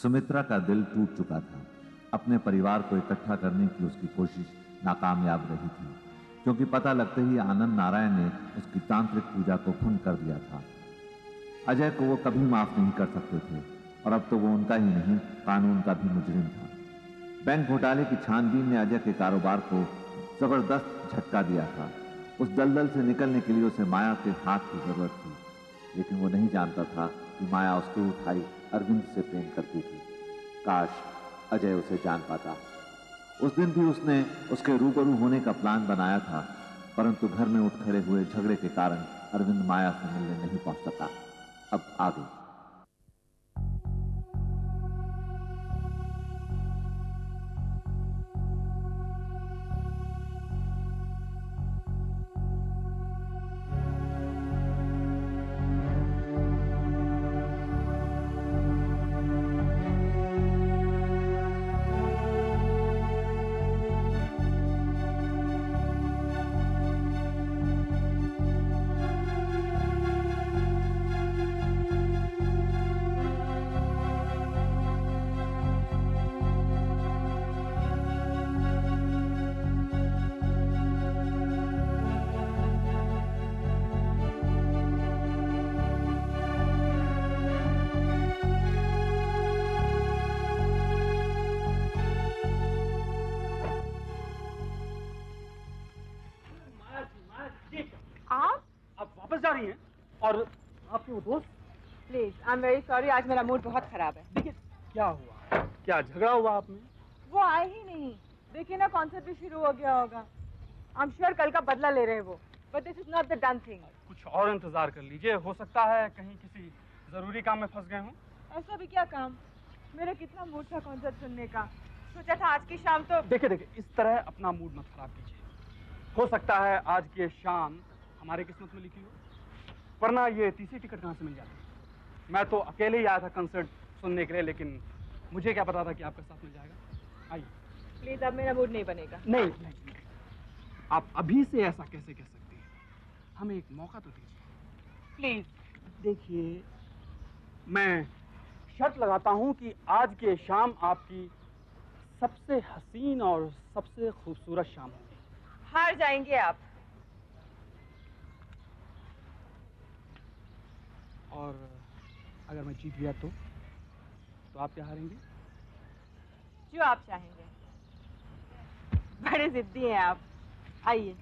सुमित्रा का दिल टूट चुका था। अपने परिवार को इकट्ठा करने की उसकी कोशिश नाकामयाब रही थी, क्योंकि पता लगते ही आनंद नारायण ने उसकी तांत्रिक पूजा को भंग कर दिया था। अजय को वो कभी माफ नहीं कर सकते थे, और अब तो वो उनका ही नहीं, कानून का भी मुजरिम था। बैंक घोटाले की छानबीन ने अजय के कारोबार को जबरदस्त झटका दिया था। उस दलदल से निकलने के लिए उसे माया के हाथ की जरूरत थी, लेकिन वो नहीं जानता था कि माया उसके ही भाई अरविंद से प्रेम करती थी। काश अजय उसे जान पाता। उस दिन भी उसने उसके रूबरू होने का प्लान बनाया था, परंतु घर में उठ खड़े हुए झगड़े के कारण अरविंद माया से मिलने नहीं पहुंच सका। अब आगे। वापस जा रही हैं और आपके वो दोस्त? Please I am very sorry, आज मेरा मूड बहुत खराब है। देखिए क्या हुआ, क्या झगड़ा हुआ आप में? वो आए ही नहीं। देखिए ना, कॉन्सर्ट भी शुरू हो गया होगा। आई एम श्योर कल का बदला ले रहे हैं वो, but this is not the done thing. कुछ और इंतजार कर लीजिए, हो सकता है कहीं किसी जरूरी काम में फंस गए हों। ऐसा भी क्या काम? मेरा कितना मूड था कॉन्सर्ट सुनने का, सोचा था आज की शाम तो। देखिए इस तरह अपना मूड मत खराब कीजिए। हो सकता है आज की शाम हमारे किस्मत में लिखी हो, वरना ये तीसरी टिकट कहाँ से मिल जाती। मैं तो अकेले ही आया था कंसर्ट सुनने के लिए, लेकिन मुझे क्या पता था कि आपका साथ मिल जाएगा। आइए प्लीज, अब मेरा मूड नहीं बनेगा। नहीं, आप अभी से ऐसा कैसे कह सकते हैं? हमें एक मौका तो दीजिए प्लीज। देखिए, मैं शर्त लगाता हूं कि आज के शाम आपकी सबसे हसीन और सबसे खूबसूरत शाम होगी। हार जाएंगे आप। और अगर मैं जीत गया तो आप क्या हारेंगे? जो आप चाहेंगे। बड़े जिद्दी हैं आप। आइए।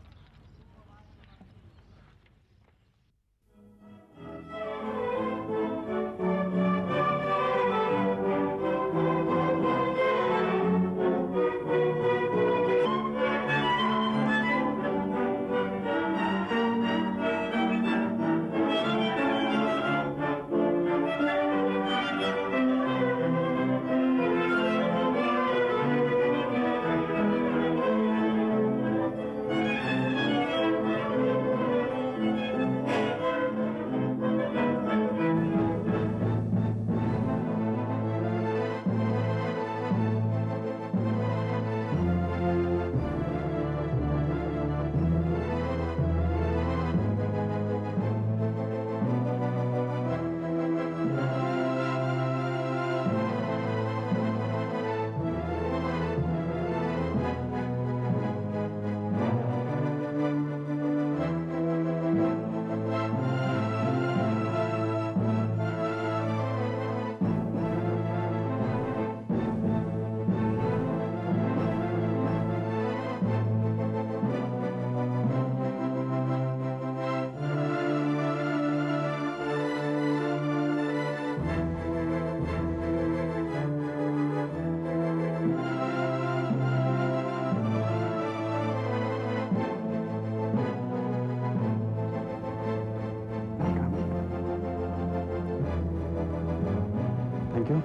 Thank you.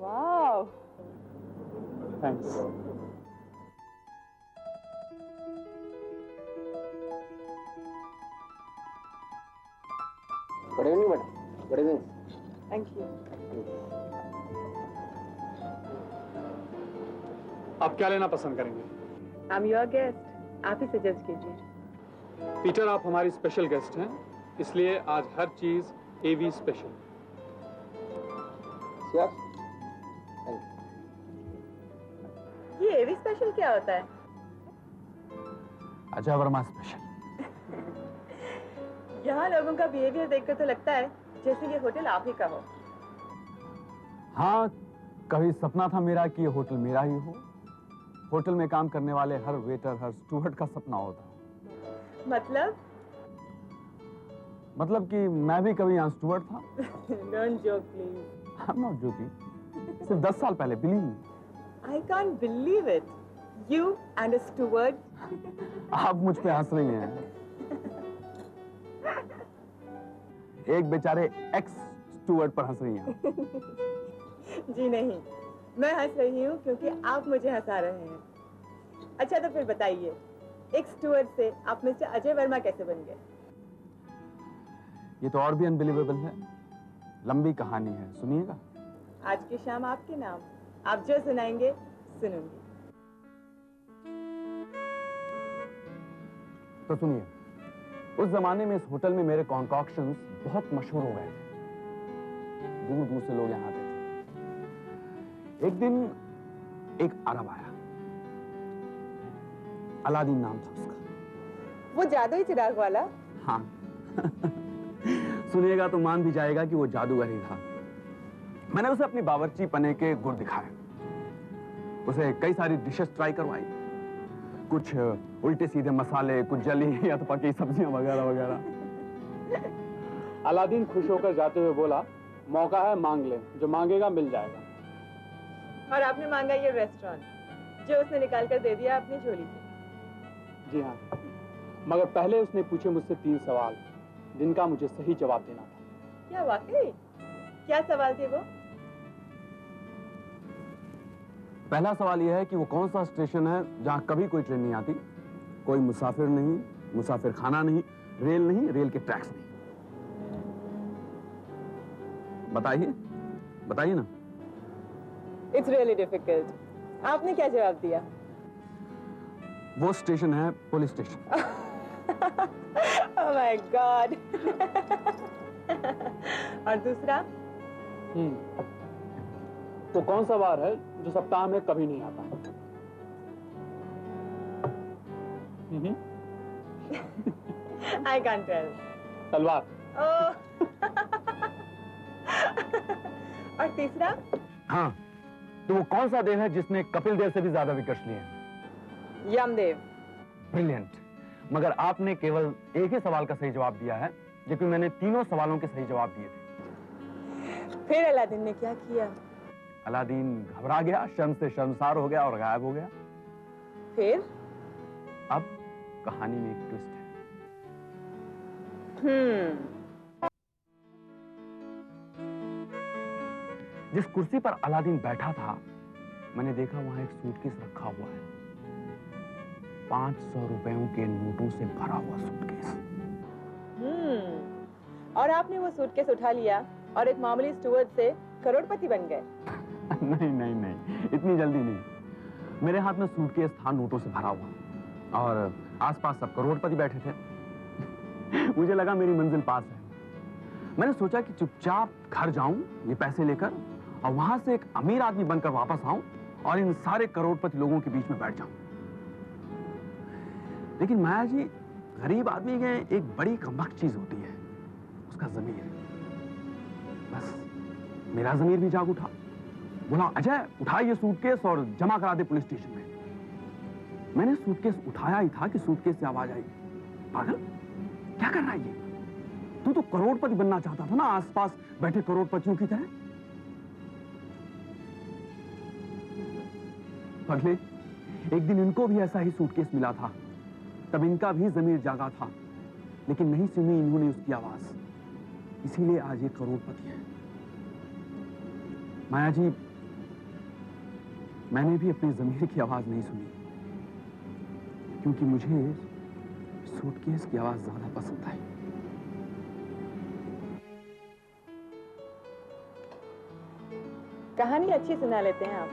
Wow, thanks. Good evening madam. Good evening. Thank you. आप क्या लेना पसंद करेंगे? आई एम योर गेस्ट, आप ही सजेस्ट कीजिए। पीटर, आप हमारी स्पेशल गेस्ट हैं, इसलिए आज हर चीज एवी स्पेशल। श्योर। थैंक ये एवी स्पेशल क्या होता है? अजय वर्मा स्पेशल। यहाँ लोगों का बिहेवियर देखकर तो लगता है जैसे ये होटल आप ही का हो। हाँ, कभी सपना था मेरा कि ये होटल मेरा ही हो। होटल में काम करने वाले हर वेटर, हर स्टूवर्ड का सपना होता। मतलब कि मैं भी कभी यहाँ स्टूवर्ड था। Don't joke, please. I'm not joking. सिर्फ 10 साल पहले, believe me. I can't believe it. You and a steward. आप मुझ पे हंस रही हैं। एक बेचारे एक्स स्टूवर्ड पर हंस रही हैं। जी नहीं, मैं हंस रही हूँ क्योंकि आप मुझे हंसा रहे हैं। अच्छा तो फिर बताइए, एक स्टूवर्ड से आप मिस्टर अजय वर्मा कैसे बन गए? ये तो और भी अनबिलीवेबल है। लंबी कहानी है, सुनिएगा। आज की शाम आपके नाम, आप जो सुनाएंगे सुनूंगी। तो सुनिए, उस जमाने में इस होटल में मेरे कॉन्कॉक्शंस बहुत मशहूर हो गए थे। दूर दूर से लोग यहाँ आते थे। एक दिन एक अरब आया, अलादीन नाम था उसका। वो जादुई चिराग वाला? हाँ। सुनिएगा तो मान भी जाएगा कि वो जादूगर ही था। मैंने उसे अपनी बावर्ची पने के गुण दिखाए, उसे कई सारी डिशेस ट्राई करवाई, कुछ उल्टे सीधे मसाले, कुछ जली या तो पकी सब्जियां वगैरह वगैरह। अलादीन खुश होकर जाते हुए बोला, मौका है मांग ले, जो मांगेगा मिल जाएगा। और आपने मांगा ये रेस्टोरेंट जो उसने निकाल कर दे दिया अपनी झोली से? जी हाँ, मगर पहले उसने पूछे मुझसे 3 सवाल, जिनका मुझे सही जवाब देना था। क्या वाकई? क्या सवाल थे वो? पहला सवाल यह है कि वो कौन सा स्टेशन है जहां कभी कोई ट्रेन नहीं आती, कोई मुसाफिर नहीं, मुसाफिर खाना नहीं, रेल नहीं, रेल के ट्रैक्स नहीं। बताइए, बताइए ना। It's really difficult. आपने क्या जवाब दिया? वो स्टेशन है police station. Oh my God. और दूसरा? तो कौन सा बार है जो सप्ताह में कभी नहीं आता? I can't tell. तलवार। और तीसरा? हाँ, तो वो कौन सा देव है जिसने कपिल देव से भी ज्यादा विकेट्स लिए? यमदेव। ब्रिलियंट। मगर आपने केवल एक ही सवाल का सही जवाब दिया है, जबकि मैंने तीनों सवालों के सही जवाब दिए थे। फिर अलादीन ने क्या किया? अलादीन घबरा गया, शर्म से शर्मसार हो गया और गायब हो गया। फिर? अब कहानी में एक ट्विस्ट है। जिस कुर्सी पर अलादीन बैठा था, मैंने देखा वहां एक सूटकेस रखा हुआ है। 500 रुपयों के नोटों से भरा हुआ सूटकेस। और आपने वो सूटकेस उठा लिया और एक मामूली स्टूवर्ड से करोड़पति बन गए? नहीं नहीं नहीं, इतनी जल्दी नहीं। मेरे हाथ में सूटकेस था नोटों से भरा हुआ और आसपास सब करोड़पति बैठे थे। मुझे लगा मेरी मंजिल पास है। मैंने सोचा कि चुपचाप घर जाऊं ये पैसे लेकर और वहां से एक अमीर आदमी बनकर वापस आऊं और इन सारे करोड़पति लोगों के बीच में बैठ जाऊं। लेकिन माया जी, गरीब आदमी के एक बड़ी कमबख्त चीज होती है, उसका ज़मीर। बस मेरा ज़मीर भी जाग उठा। बोला, अजय उठा ये सूटकेस और जमा करा दे पुलिस स्टेशन में। मैंने सूटकेस उठाया ही था कि सूटकेस से आवाज आई, पागल क्या कर रहा है ये? तू तो करोड़पति बनना चाहता था ना, आसपास बैठे करोड़पतियों की तरह। अगले एक दिन इनको भी ऐसा ही सूटकेस मिला था, तब इनका भी ज़मीर जागा था, लेकिन नहीं सुनी इन्होंने उसकी आवाज, इसीलिए आज ये करोड़पति है। माया जी, मैंने भी अपने ज़मीर की आवाज नहीं सुनी, क्योंकि मुझे सूटकेस की आवाज ज्यादा पसंद आई। कहानी अच्छी सुना लेते हैं आप।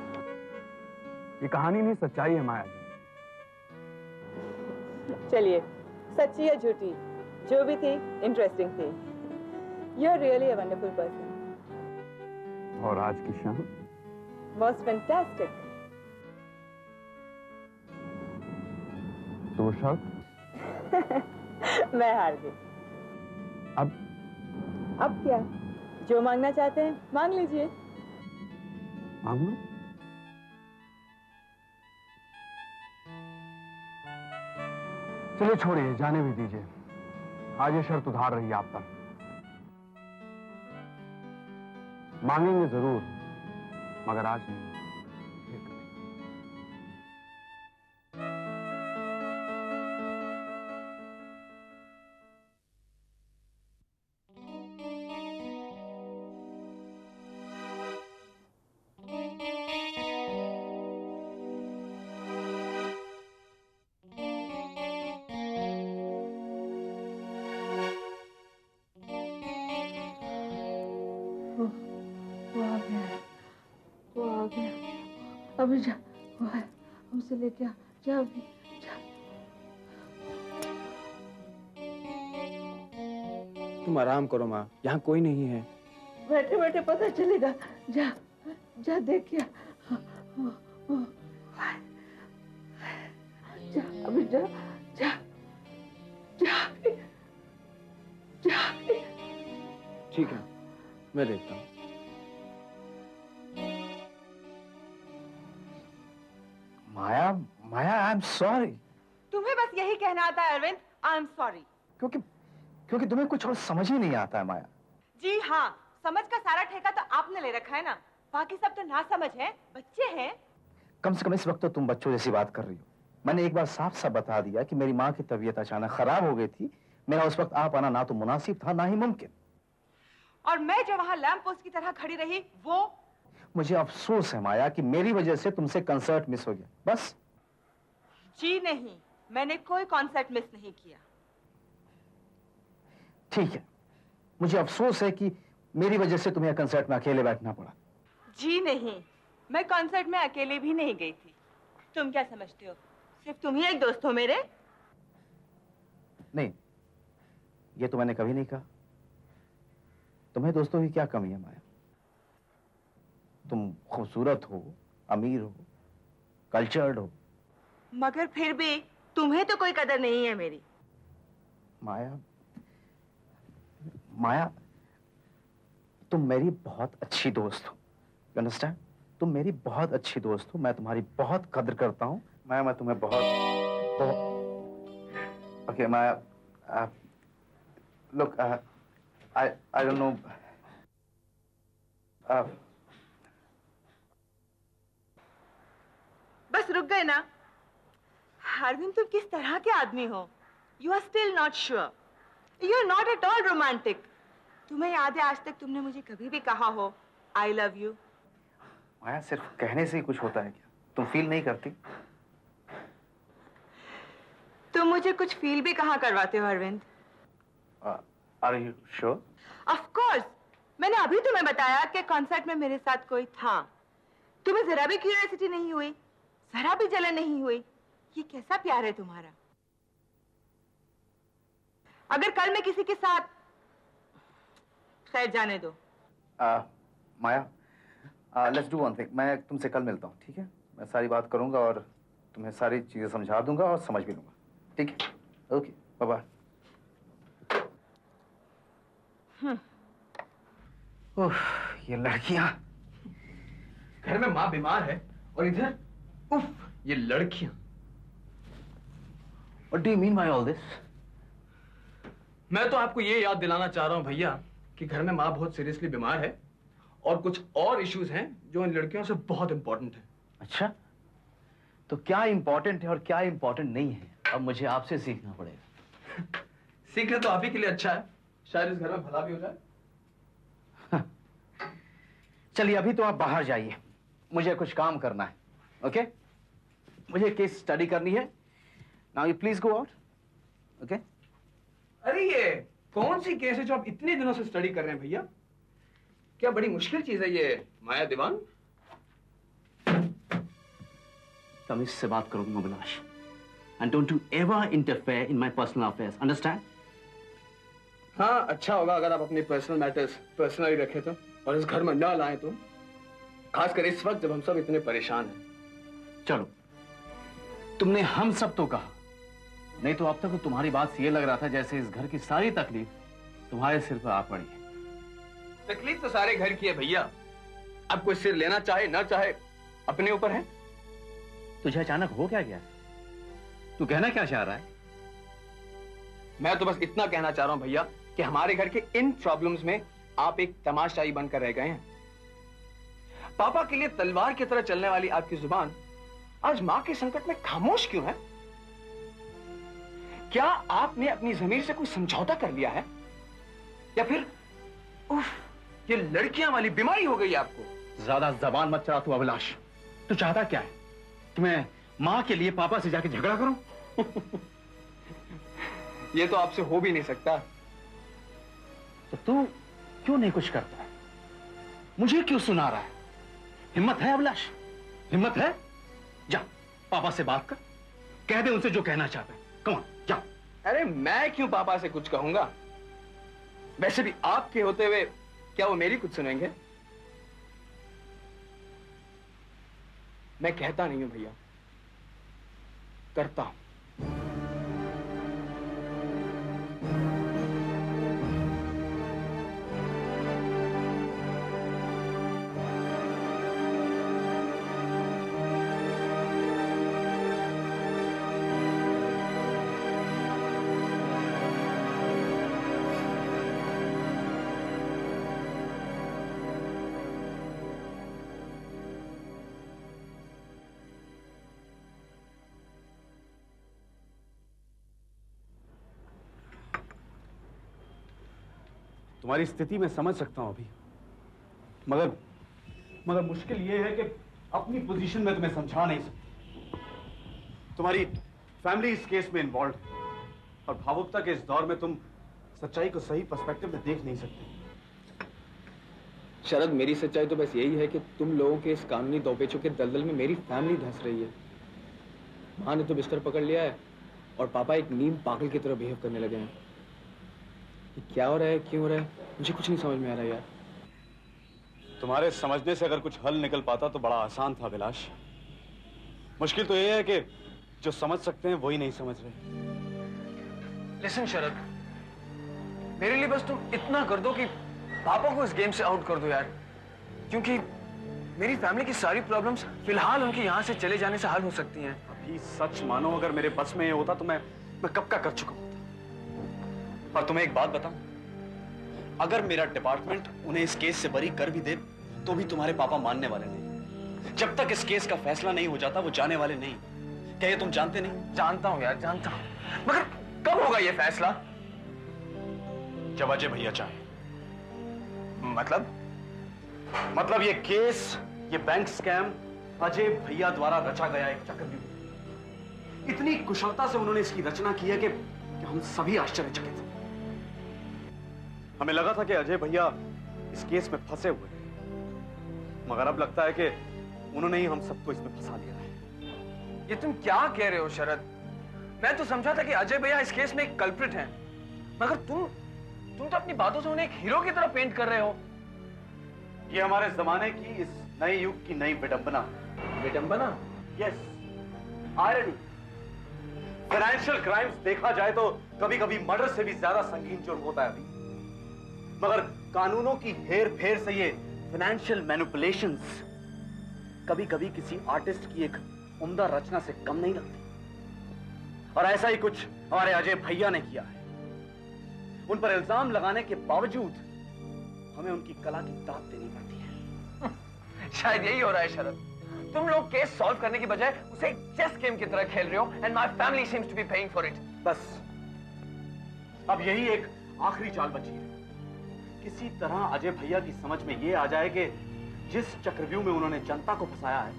ये कहानी नहीं, सच्चाई है माया जी। चलिए, सच्ची या झूठी जो भी थी, इंटरेस्टिंग थी। You are really a wonderful person. और आज की शाम वाज फैंटास्टिक। तो शर्त? मैं हार गई। अब क्या, जो मांगना चाहते हैं मांग लीजिए। मांग लो। चलिए छोड़िए, जाने भी दीजिए। आज ये शर्त उधार रही आप पर। मांगेंगे जरूर, मगर आज नहीं, फिर कभी। वो आ गया। अभी जा, वो है, हमसे लेके आ, जा अभी, जा। तुम आराम करो माँ, यहाँ कोई नहीं है। बैठे बैठे पता चलेगा, जा जा देख क्या। जा अभी, जा जा जा जा। ठीक है, मैं देखता हूँ। माया, आई एम सॉरी। तुम्हें बस यही कहना आता है अरविंद, आई एम सॉरी। क्योंकि तुम्हें कुछ और समझ ही नहीं आता है माया। जी हाँ, समझ का सारा ठेका तो आपने ले रखा है ना, बाकी सब तो ना समझ है, बच्चे हैं। कम से कम इस वक्त तो तुम बच्चों जैसी बात कर रही हो। मैंने एक बार साफ साफ बता दिया कि मेरी माँ की तबीयत अचानक खराब हो गई थी। मेरा उस वक्त आ पाना ना तो मुनासिब था, ना ही मुमकिन। और मैं जो वहाँ लैंप पोस्ट की तरह खड़ी रही, वो मुझे अफसोस है माया कि मेरी वजह से तुमसे कंसर्ट मिस हो गया, बस। जी नहीं, मैंने कोई कॉन्सर्ट मिस नहीं किया। ठीक है, मुझे अफसोस है कि मेरी वजह से तुम्हें कंसर्ट में अकेले बैठना पड़ा। जी नहीं, मैं कॉन्सर्ट में अकेले भी नहीं गई थी। तुम क्या समझते हो, सिर्फ तुम ही एक दोस्त हो मेरे? नहीं, ये तो मैंने कभी नहीं कहा। तुम्हें दोस्तों की क्या कमी है माया? तुम खूबसूरत हो, अमीर हो, कल्चर्ड हो। मगर फिर भी तुम्हें तो कोई कदर नहीं है मेरी। माया, तुम मेरी बहुत अच्छी दोस्त हो। You understand? तुम मेरी बहुत अच्छी दोस्त हो, मैं तुम्हारी बहुत कदर करता हूँ। मैं तुम्हें बहुत okay Maya, look, I don't know. बस रुक गए ना? अरविंद, तुम किस तरह के आदमी हो? You are still not sure. You are not at all romantic. तुम्हें याद है आज तक तुमने मुझे कभी भी कहा हो I love you? माया, सिर्फ कहने से ही कुछ होता है क्या? तुम फील नहीं करती? तुम मुझे कुछ फील भी कहाँ करवाते हो Arvind? Are you sure? Of course. मैंने अभी तुम्हें बताया कि कॉन्सर्ट में मेरे साथ कोई था। तुम्हें जरा भी क्यूरियोसिटी नहीं हुई, जरा भी जलन नहीं हुई? ये कैसा प्यार है तुम्हारा? अगर कल मैं किसी के साथ, खैर जाने दो। माया, लेट्स डू वन थिंग। मैं तुमसे कल मिलता हूँ, ठीक है? मैं सारी बात करूंगा और तुम्हें सारी चीजें समझा दूंगा और समझ भी लूंगा, ठीक है? Okay, bye bye. ये लड़कियां। घर में माँ बीमार है और इधर उफ, ये लड़कियां। What do you mean by all this? मैं तो आपको ये याद दिलाना चाह रहा हूँ भैया कि घर में माँ बहुत सीरियसली बीमार है और कुछ और इश्यूज हैं जो इन लड़कियों से बहुत इंपॉर्टेंट है। अच्छा, तो क्या इंपॉर्टेंट है और क्या इंपॉर्टेंट नहीं है, अब मुझे आपसे सीखना पड़ेगा। सीखना तो आप ही के लिए अच्छा है, शायद इस घर में भला भी हो जाए। चलिए, अभी तो आप बाहर जाइए, मुझे कुछ काम करना है। ओके? मुझे केस स्टडी करनी है। Now you please go out. Okay? अरे ये कौन सी केस है जो आप इतने दिनों से स्टडी कर रहे हैं भैया? क्या बड़ी मुश्किल चीज है ये माया दीवान? तमीज से बात करो तुम Abhilash. And don't you ever interfere in my personal affairs. Understand? हाँ, अच्छा होगा अगर आप अपने पर्सनल मैटर्स पर्सनली रखें तो, और इस घर में न लाएं तो, खासकर इस वक्त जब हम सब इतने परेशान हैं। चलो, तुमने हम सब तो कहा, नहीं तो अब तक तो तुम्हारी बात से ये लग रहा था जैसे इस घर की सारी तकलीफ तुम्हारे सिर पर आ पड़ी है। तकलीफ तो सारे घर की है भैया। अब कोई सिर लेना चाहे ना चाहे अपने ऊपर है। तुझे अचानक हो क्या गया? तू कहना क्या चाह रहा है? मैं तो बस इतना कहना चाह रहा हूं भैया कि हमारे घर के इन प्रॉब्लम्स में आप एक तमाशाई बनकर रह गए हैं। पापा के लिए तलवार की तरह चलने वाली आपकी जुबान आज मां के संकट में खामोश क्यों है? क्या आपने अपनी जमीर से कोई समझौता कर लिया है, या फिर उफ, ये लड़कियां वाली बीमारी हो गई आपको? ज्यादा जबान मत चला तू अभिलाष। तू चाहता क्या है कि मैं मां के लिए पापा से जाके झगड़ा करूं? ये तो आपसे हो भी नहीं सकता। तो तू क्यों नहीं कुछ करता है? मुझे क्यों सुना रहा है? हिम्मत है अभिलाष? हिम्मत है? जा पापा से बात कर, कह दे उनसे जो कहना चाहते हैं। कम ऑन, जा। अरे मैं क्यों पापा से कुछ कहूंगा? वैसे भी आपके होते हुए क्या वो मेरी कुछ सुनेंगे? मैं कहता नहीं हूं भैया, करता हूं। तुम्हारी स्थिति मैं समझ सकता हूं अभी, मगर मुश्किल यह है कि अपनी पोजीशन में तुम्हें समझा नहीं सकती। तुम्हारी फैमिली इस केस में इन्वॉल्व है और भावुकता के इस दौर में तुम सच्चाई को सही पर्सपेक्टिव में देख नहीं सकते। शरद, मेरी सच्चाई तो बस यही है कि तुम लोगों के इस कानूनी दौपेचों के दलदल में मेरी फैमिली धंस रही है। मां ने तो बिस्तर पकड़ लिया है और पापा एक नीम पागल की तरह बिहेव करने लगे हैं। क्या हो रहा है, क्यों हो रहा है, मुझे कुछ नहीं समझ में आ रहा यार। तुम्हारे समझने से अगर कुछ हल निकल पाता तो बड़ा आसान था अभिलाष। मुश्किल तो यह है कि जो समझ सकते हैं वही नहीं समझ रहे। लिसन शरद, मेरे लिए बस तुम इतना कर दो कि पापा को इस गेम से आउट कर दो यार, क्योंकि मेरी फैमिली की सारी प्रॉब्लम्स फिलहाल उनके यहाँ से चले जाने से हल हो सकती हैं। अभी सच मानो, अगर मेरे बस में ये होता तो मैं कब का कर चुका होता। और तुम्हें एक बात बताऊं, अगर मेरा डिपार्टमेंट उन्हें इस केस से बरी कर भी दे तो भी तुम्हारे पापा मानने वाले नहीं। जब तक इस केस का फैसला नहीं हो जाता वो जाने वाले नहीं। क्या ये तुम जानते नहीं? जानता हूं यार, जानता हूं, मगर कब होगा ये फैसला? जब अजय भैया चाहे। मतलब ये केस, ये बैंक स्कैम अजय भैया द्वारा रचा गया एक चक्रव्यूह। इतनी कुशलता से उन्होंने इसकी रचना की है कि हम सभी आश्चर्यचकित हैं। हमें लगा था कि अजय भैया इस केस में फंसे हुए हैं, मगर अब लगता है कि उन्होंने ही हम सबको इसमें फंसा लिया है। ये तुम क्या कह रहे हो शरद? मैं तो समझा था कि अजय भैया इस केस में एक कल्प्रिट हैं, मगर तुम तो अपनी बातों से उन्हें एक हीरो की तरह पेंट कर रहे हो। ये हमारे जमाने की, इस नए युग की नई विडंबना। विडंबना? Yes, irony. फाइनेंशियल क्राइम्स देखा जाए तो कभी कभी मर्डर से भी ज्यादा संगीन जुर्म होता है अभी, मगर कानूनों की हेर फेर से ये फाइनेंशियल मैनिपुलेशंस कभी कभी किसी आर्टिस्ट की एक उम्दा रचना से कम नहीं लगती। और ऐसा ही कुछ हमारे अजय भैया ने किया है। उन पर इल्जाम लगाने के बावजूद हमें उनकी कला की दाद देनी पड़ती है। शायद यही हो रहा है शरद, तुम लोग केस सॉल्व करने की बजाय उसे एक चेस गेम की तरह खेल रहे हो, and my family seems to be paying for it. बस अब यही एक आखिरी चाल बची है। किसी तरह अजय भैया की समझ में ये आ जाए कि जिस चक्रव्यूह में उन्होंने जनता को फंसाया है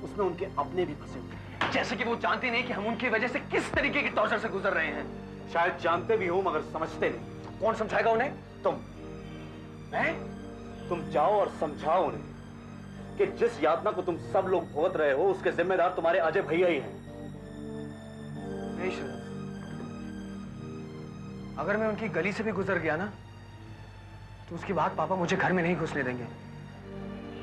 उसमें उनके अपने भी फंसे हुए हैं। जैसे कि वो जानते नहीं कि हम उनकी वजह से किस तरीके की टॉर्चर से गुजर रहे हैं। शायद जानते भी हो मगर समझते नहीं। कौन समझाएगा उन्हें? तुम। मैं? तुम जाओ और समझाओ उन्हें कि जिस यातना को तुम सब लोग भुगत रहे हो उसके जिम्मेदार तुम्हारे अजय भैया ही हैं। नहीं शरद, अगर मैं उनकी गली से भी गुजर गया ना तो उसके बाद पापा मुझे घर में नहीं घुसने देंगे,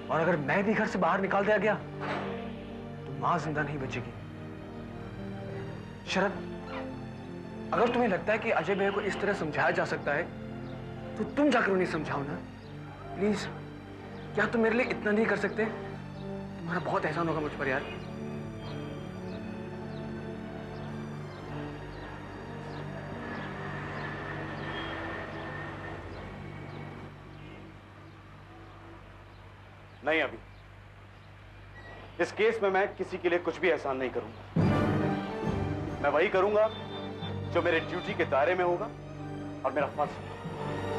और अगर मैं भी घर से बाहर निकाल दिया गया तो मां जिंदा नहीं बचेगी। शरद, अगर तुम्हें लगता है कि अजय भैया को इस तरह समझाया जा सकता है तो तुम जाकर उन्हें समझाओ ना प्लीज। क्या तुम मेरे लिए इतना नहीं कर सकते? तुम्हारा बहुत एहसान होगा मुझ पर यार। नहीं, अभी इस केस में मैं किसी के लिए कुछ भी एहसान नहीं करूंगा। मैं वही करूंगा जो मेरे ड्यूटी के दायरे में होगा और मेरा फर्ज है।